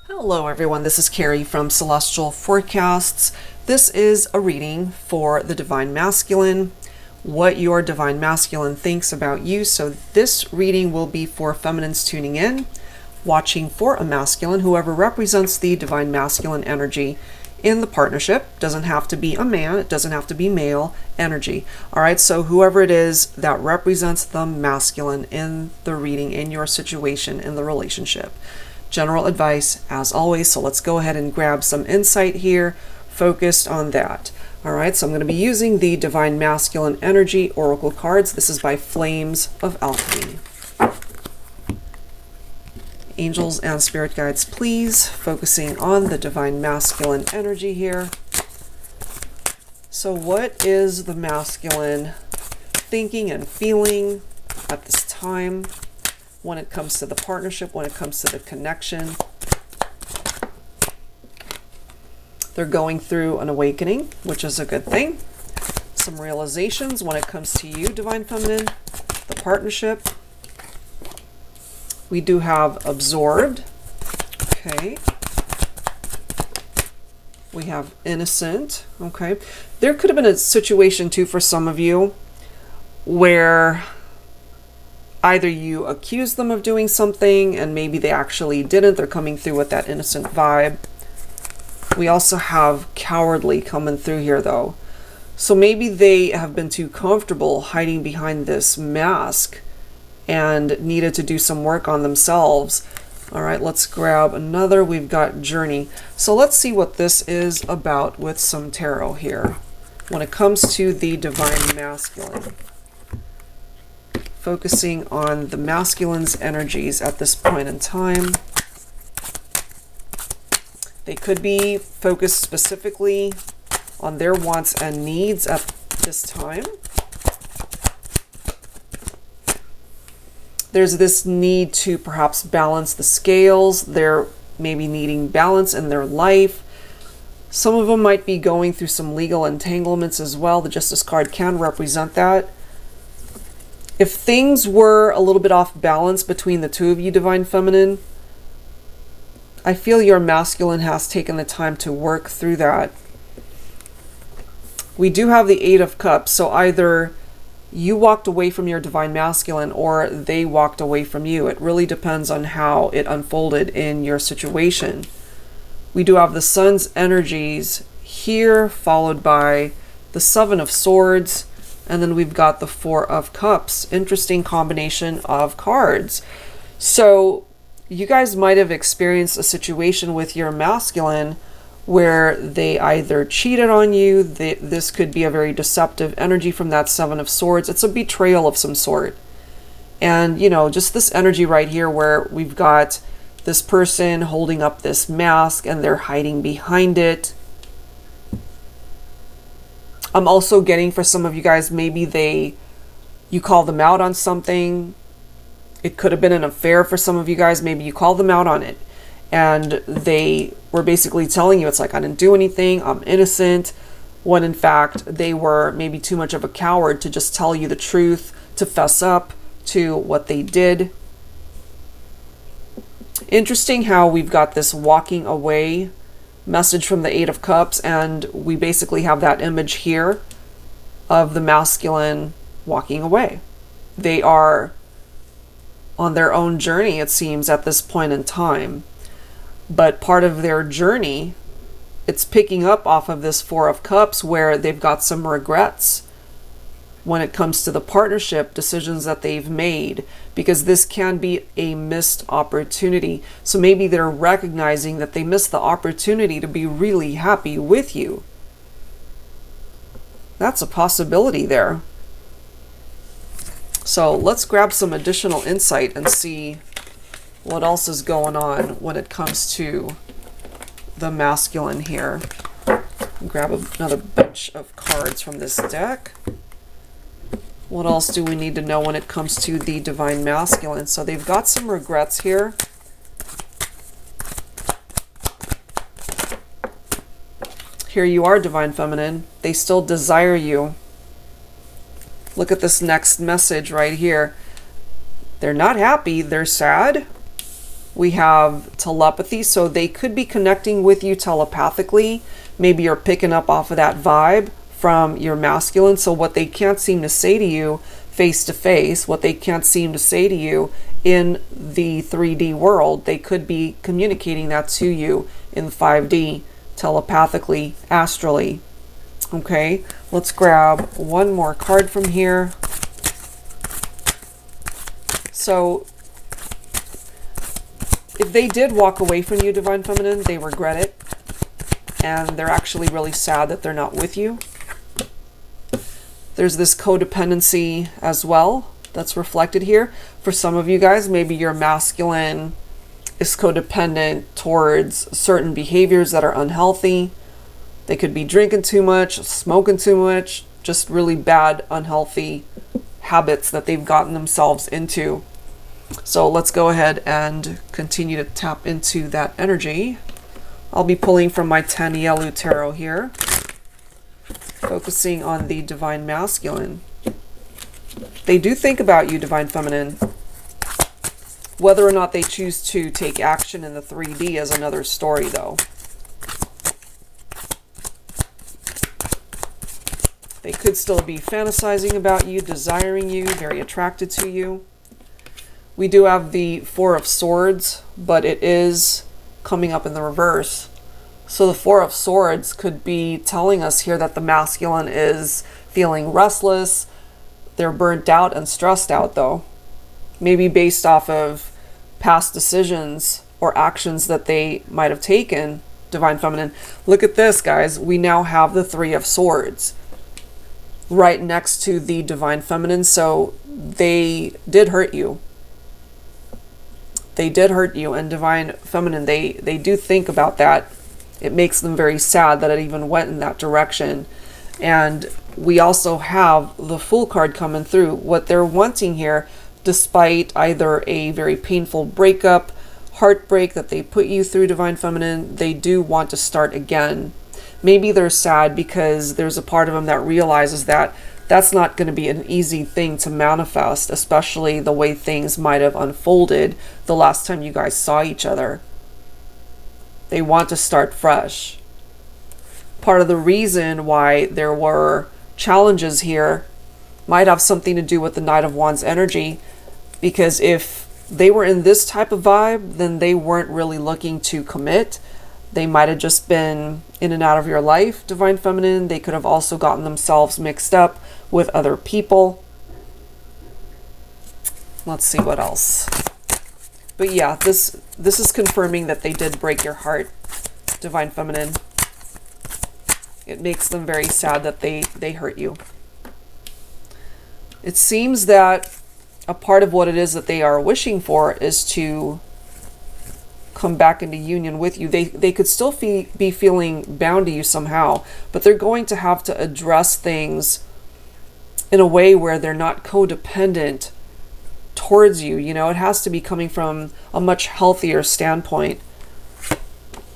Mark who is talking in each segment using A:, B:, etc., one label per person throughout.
A: Hello everyone, this is Carrie from Celestial Forecasts. This is a reading for the Divine Masculine, what your Divine Masculine thinks about you. So this reading will be for feminines tuning in, watching for a masculine, whoever represents the Divine Masculine energy in the partnership. Doesn't have to be a man, it doesn't have to be male energy. All right, so whoever it is that represents the masculine in the reading, in your situation, in the relationship. General advice as always, so let's go ahead and grab some insight here focused on that. All right, so I'm going to be using the Divine Masculine Energy Oracle cards. This is by Flames of Alchemy. Angels and spirit guides, please, focusing on the Divine Masculine energy here. So what is the masculine thinking and feeling at this time when it comes to the partnership, when it comes to the connection? They're going through an awakening, which is a good thing. Some realizations when it comes to you, Divine Feminine, the partnership. We do have absorbed. Okay. We have innocent. Okay. There could have been a situation too for some of you where either you accuse them of doing something and maybe they actually didn't. They're coming through with that innocent vibe. We also have cowardly coming through here though. So maybe they have been too comfortable hiding behind this mask and needed to do some work on themselves. All right, let's grab another. We've got journey. So let's see what this is about with some tarot here when it comes to the Divine Masculine. Focusing on the masculine's energies at this point in time. They could be focused specifically on their wants and needs at this time. There's this need to perhaps balance the scales. They're maybe needing balance in their life. Some of them might be going through some legal entanglements as well. The Justice card can represent that. If things were a little bit off balance between the two of you, Divine Feminine, I feel your masculine has taken the time to work through that. We do have the Eight of Cups, so either you walked away from your Divine Masculine or they walked away from you. It really depends on how it unfolded in your situation. We do have the Sun's energies here, followed by the Seven of Swords, and then we've got the Four of Cups. Interesting combination of cards. So you guys might have experienced a situation with your masculine where they either cheated on you. This could be a very deceptive energy from that Seven of Swords. It's a betrayal of some sort. And, you know, just this energy right here where we've got this person holding up this mask and they're hiding behind it. I'm also getting for some of you guys, maybe you call them out on something. It could have been an affair for some of you guys. Maybe you called them out on it and they were basically telling you, it's like, I didn't do anything, I'm innocent, when in fact they were maybe too much of a coward to just tell you the truth, to fess up to what they did. Interesting how we've got this walking away message from the Eight of Cups, and we basically have that image here of the masculine walking away. They are on their own journey, it seems, at this point in time. But part of their journey, it's picking up off of this Four of Cups where they've got some regrets when it comes to the partnership decisions that they've made, because this can be a missed opportunity. So maybe they're recognizing that they missed the opportunity to be really happy with you. That's a possibility there. So let's grab some additional insight and see what else is going on when it comes to the masculine here. Grab another bunch of cards from this deck. What else do we need to know when it comes to the Divine Masculine? So they've got some regrets here. Here you are, Divine Feminine. They still desire you. Look at this next message right here. They're not happy, they're sad. We have telepathy, so they could be connecting with you telepathically. Maybe you're picking up off of that vibe from your masculine. So what they can't seem to say to you face to face, what they can't seem to say to you in the 3D world, they could be communicating that to you in 5D, telepathically, astrally. Okay, let's grab one more card from here. So if they did walk away from you, Divine Feminine, they regret it. And they're actually really sad that they're not with you. There's this codependency as well that's reflected here. For some of you guys, maybe your masculine is codependent towards certain behaviors that are unhealthy. They could be drinking too much, smoking too much, just really bad, unhealthy habits that they've gotten themselves into. So let's go ahead and continue to tap into that energy. I'll be pulling from my TANIELU tarot here, focusing on the Divine Masculine. They do think about you, Divine Feminine. Whether or not they choose to take action in the 3D is another story, though. They could still be fantasizing about you, desiring you, very attracted to you. We do have the Four of Swords, but it is coming up in the reverse. So the Four of Swords could be telling us here that the masculine is feeling restless. They're burnt out and stressed out, though. Maybe based off of past decisions or actions that they might have taken, Divine Feminine. Look at this, guys. We now have the Three of Swords right next to the Divine Feminine. So they did hurt you. They did hurt you, and Divine Feminine, they do think about that. It makes them very sad that it even went in that direction. And we also have the Fool card coming through. What they're wanting here, despite either a very painful breakup, heartbreak that they put you through, Divine Feminine, they do want to start again. Maybe they're sad because there's a part of them that realizes that that's not going to be an easy thing to manifest, especially the way things might have unfolded the last time you guys saw each other. They want to start fresh. Part of the reason why there were challenges here might have something to do with the Knight of Wands energy, because if they were in this type of vibe, then they weren't really looking to commit. They might have just been in and out of your life, Divine Feminine. They could have also gotten themselves mixed up with other people. Let's see what else. But yeah, this is confirming that they did break your heart, Divine Feminine. It makes them very sad that they hurt you. It seems that a part of what it is that they are wishing for is to come back into union with you. They could still be feeling bound to you somehow, but they're going to have to address things in a way where they're not codependent towards you. You know, it has to be coming from a much healthier standpoint.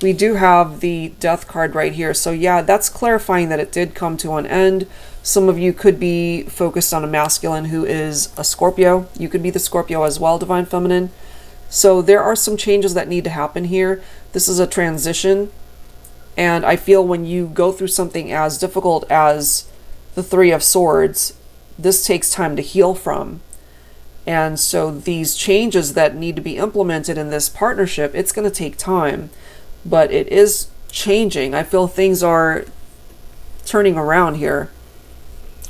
A: We do have the Death card right here. So yeah, that's clarifying that it did come to an end. Some of you could be focused on a masculine who is a Scorpio. You could be the Scorpio as well, Divine Feminine. So there are some changes that need to happen here. This is a transition. And I feel when you go through something as difficult as the Three of Swords, this takes time to heal from. And so these changes that need to be implemented in this partnership, it's going to take time. But it is changing. I feel things are turning around here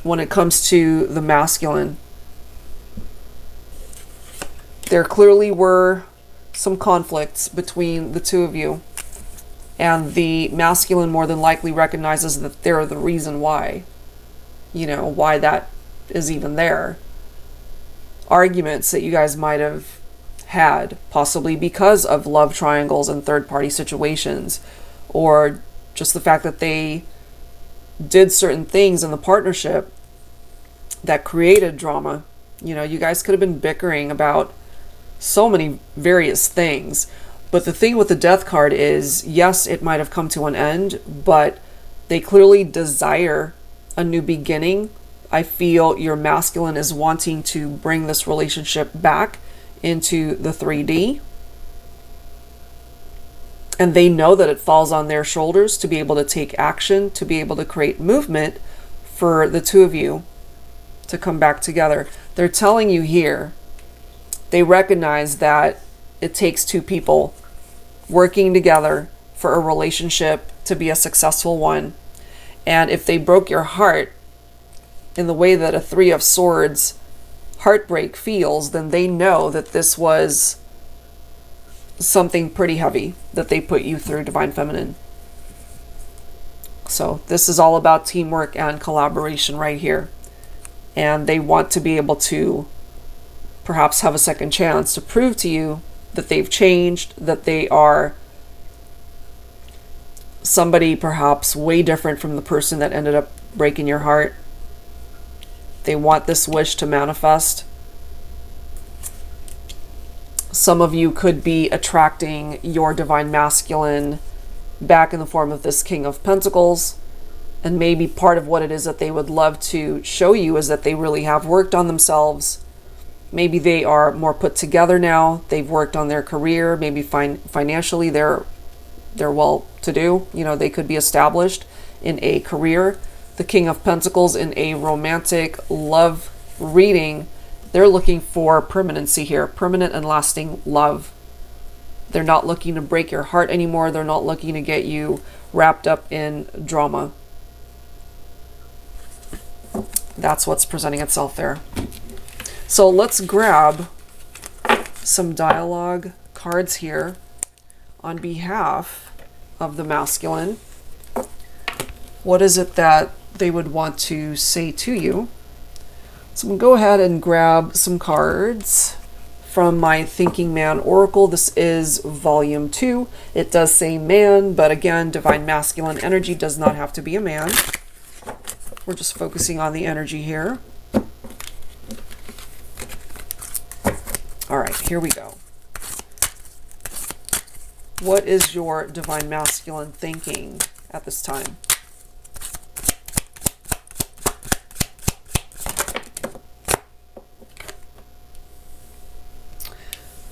A: when it comes to the masculine. There clearly were some conflicts between the two of you. And the masculine more than likely recognizes that they're the reason why. You know, why that is even there. Arguments that you guys might have had, possibly because of love triangles and third-party situations, or just the fact that they did certain things in the partnership that created drama. You know, you guys could have been bickering about so many various things. But the thing with the Death card is, yes, it might have come to an end, but they clearly desire a new beginning. I feel your masculine is wanting to bring this relationship back into the 3D. And they know that it falls on their shoulders to be able to take action, to be able to create movement for the two of you to come back together. They're telling you here, they recognize that it takes two people working together for a relationship to be a successful one. And if they broke your heart in the way that a Three of Swords heartbreak feels, then they know that this was something pretty heavy that they put you through, Divine Feminine. So this is all about teamwork and collaboration right here. And they want to be able to perhaps have a second chance to prove to you that they've changed, that they are somebody perhaps way different from the person that ended up breaking your heart. They want this wish to manifest. Some of you could be attracting your Divine Masculine back in the form of this King of Pentacles. And maybe part of what it is that they would love to show you is that they really have worked on themselves. Maybe they are more put together now. They've worked on their career. Maybe financially they're well-to-do. You know, they could be established in a career. The King of Pentacles in a romantic love reading, they're looking for permanency here, permanent and lasting love. They're not looking to break your heart anymore. They're not looking to get you wrapped up in drama. That's what's presenting itself there. So let's grab some dialogue cards here on behalf of the masculine. What is it that they would want to say to you? So I'm going to go ahead and grab some cards from my Thinking Man Oracle. This is volume 2. It does say man, but again, Divine Masculine energy does not have to be a man. We're just focusing on the energy here. All right, here we go. What is your Divine Masculine thinking at this time?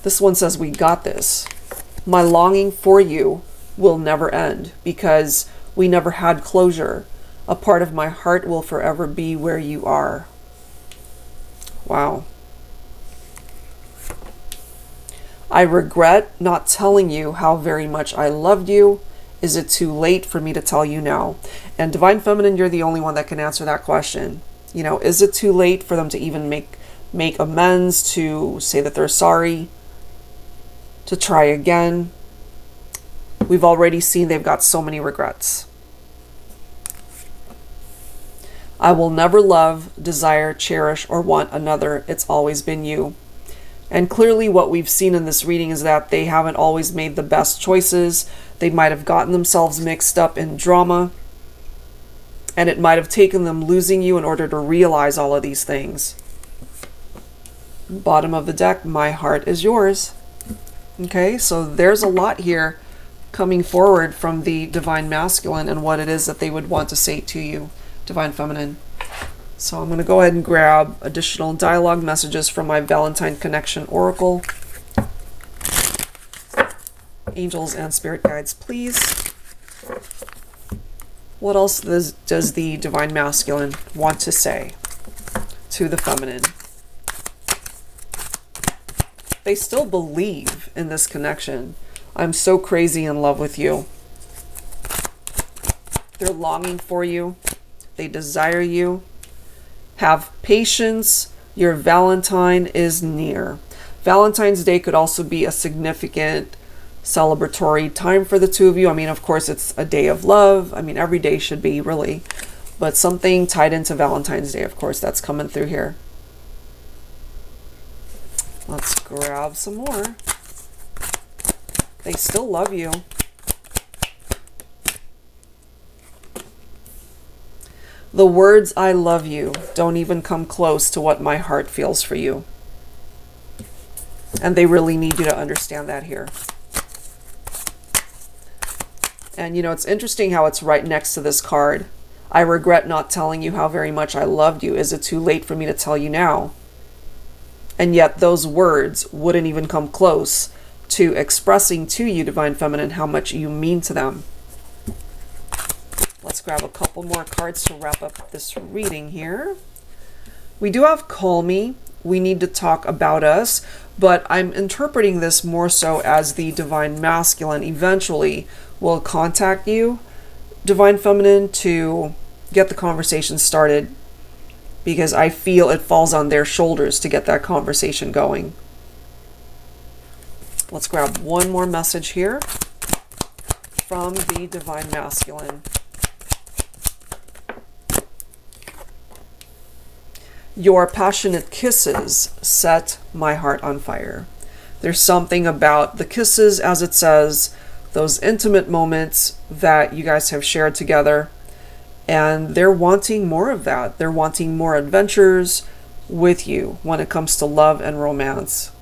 A: This one says, we got this. My longing for you will never end because we never had closure. A part of my heart will forever be where you are. Wow. I regret not telling you how very much I loved you. Is it too late for me to tell you now? And Divine Feminine, you're the only one that can answer that question. You know, is it too late for them to even make amends, to say that they're sorry, to try again? We've already seen they've got so many regrets. I will never love, desire, cherish, or want another. It's always been you. And clearly what we've seen in this reading is that they haven't always made the best choices. They might have gotten themselves mixed up in drama. And it might have taken them losing you in order to realize all of these things. Bottom of the deck, my heart is yours. Okay, so there's a lot here coming forward from the Divine Masculine and what it is that they would want to say to you, Divine Feminine. So I'm going to go ahead and grab additional dialogue messages from my Valentine Connection Oracle. Angels and Spirit Guides, please. What else does the Divine Masculine want to say to the Feminine? They still believe in this connection. I'm so crazy in love with you. They're longing for you. They desire you. Have patience. Your Valentine is near. Valentine's Day could also be a significant celebratory time for the two of you. I mean, of course, it's a day of love. I mean, every day should be, really. But something tied into Valentine's Day, of course, that's coming through here. Let's grab some more. They still love you. The words I love you don't even come close to what my heart feels for you. And they really need you to understand that here. And you know, it's interesting how it's right next to this card. I regret not telling you how very much I loved you. Is it too late for me to tell you now? And yet those words wouldn't even come close to expressing to you, Divine Feminine, how much you mean to them. Let's grab a couple more cards to wrap up this reading here. We do have Call Me. We need to talk about us, but I'm interpreting this more so as the Divine Masculine eventually will contact you, Divine Feminine, to get the conversation started, because I feel it falls on their shoulders to get that conversation going. Let's grab one more message here from the Divine Masculine. Your passionate kisses set my heart on fire. There's something about the kisses, as it says, those intimate moments that you guys have shared together, and they're wanting more of that. They're wanting more adventures with you when it comes to love and romance.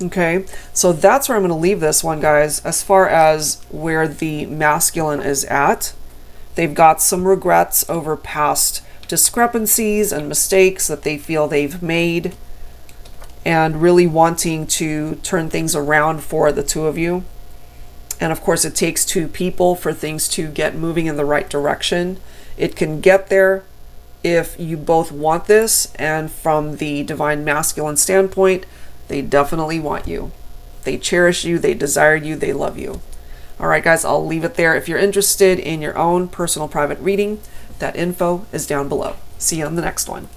A: Okay, so that's where I'm going to leave this one, guys. As far as where the masculine is at, they've got some regrets over past discrepancies and mistakes that they feel they've made, and really wanting to turn things around for the two of you. And of course, it takes two people for things to get moving in the right direction. It can get there if you both want this, and from the Divine Masculine standpoint, they definitely want you. They cherish you, they desire you, they love you. All right, guys, I'll leave it there. If you're interested in your own personal private reading, that info is down below. See you on the next one.